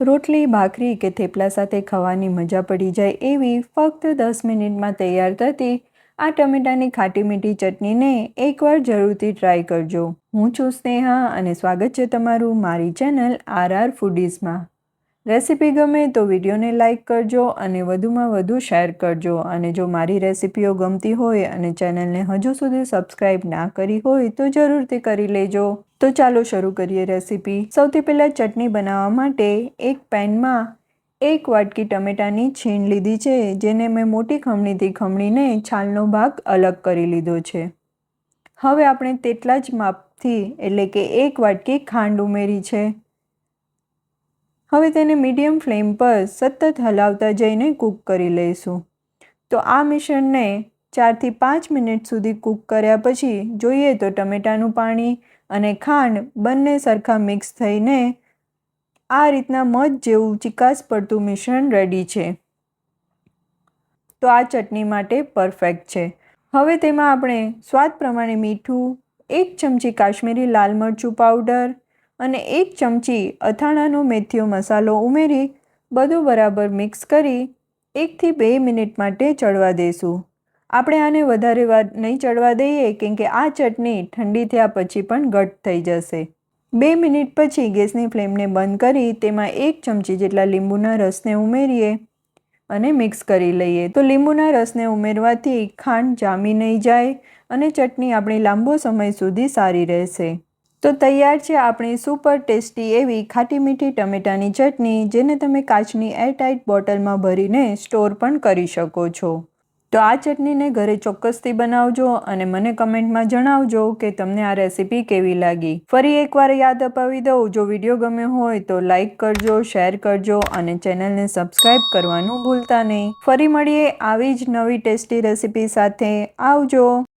રોટલી, ભાખરી કે થેપલા સાથે ખાવાની મજા પડી જાય એવી ફક્ત 10 મિનિટમાં તૈયાર થતી આ ટમેટાની ખાટી મીઠી ચટણીને એકવાર જરૂરથી ટ્રાય કરજો. હું છું સ્નેહા અને સ્વાગત છે તમારું મારી ચેનલ RR ફૂડીઝમાં. રેસીપી ગમે તો વિડીયોને લાઇક કરજો અને વધુમાં વધુ શેર કરજો. અને જો મારી રેસીપીઓ ગમતી હોય અને ચેનલને હજુ સુધી સબસ્ક્રાઈબ ના કરી હોય તો જરૂરથી કરી લેજો. તો ચાલો શરૂ કરીએ રેસીપી. સૌથી પહેલાં ચટણી બનાવવા માટે એક પેનમાં 1 વાટકી ટમેટાની છીણ લીધી છે, જેને મેં મોટી ખમણીથી ખમણીને છાલનો ભાગ અલગ કરી લીધો છે. હવે આપણે તેટલા જ માપથી એટલે કે 1 વાટકી ખાંડ ઉમેરી છે. હવે તેને મીડિયમ ફ્લેમ પર સતત હલાવતા જઈને કૂક કરી લઈશું. તો આ મિશ્રણને 4 થી 5 મિનિટ સુધી કૂક કર્યા પછી જોઈએ તો ટમેટાનું પાણી અને ખાંડ બંને સરખા મિક્સ થઈને આ રીતના મધ જેવું ચીકાશ પડતું મિશ્રણ રેડી છે. તો આ ચટણી માટે પરફેક્ટ છે. હવે તેમાં આપણે સ્વાદ પ્રમાણે મીઠું, 1 ચમચી કાશ્મીરી લાલ મરચું પાવડર અને 1 ચમચી અથાણાનો મેથીયો મસાલો ઉમેરી બધું બરાબર મિક્સ કરી 1 થી 2 મિનિટ માટે ચડવા દઈશું. આપણે આને વધારે વાર નહીં ચડવા દઈએ કેમ કે આ ચટણી ઠંડી થયા પછી પણ ઘટ થઈ જશે. 2 મિનિટ પછી ગેસની ફ્લેમને બંધ કરી તેમાં 1 ચમચી જેટલા લીંબુના રસને ઉમેરીએ અને મિક્સ કરી લઈએ. તો લીંબુના રસને ઉમેરવાથી ખાંડ જામી નહીં જાય અને ચટણી આપણી લાંબો સમય સુધી સારી રહેશે. તો તૈયાર છે આપણી સુપર ટેસ્ટી એવી ખાટી મીઠી ટમેટાની ચટણી, જેને તમે કાચની એરટાઇટ બોટલમાં ભરીને સ્ટોર પણ કરી શકો છો. તો આ ચટણીને ઘરે ચોક્કસથી બનાવજો અને મને કમેન્ટમાં જણાવજો કે તમને આ રેસીપી કેવી લાગી. ફરી એકવાર યાદ અપાવી દઉં, જો વિડીયો ગમ્યો હોય તો લાઇક કરજો, શેર કરજો અને ચેનલને સબસ્ક્રાઈબ કરવાનું ભૂલતા નહીં. ફરી મળીએ આવી જ નવી ટેસ્ટી રેસીપી સાથે. આવજો.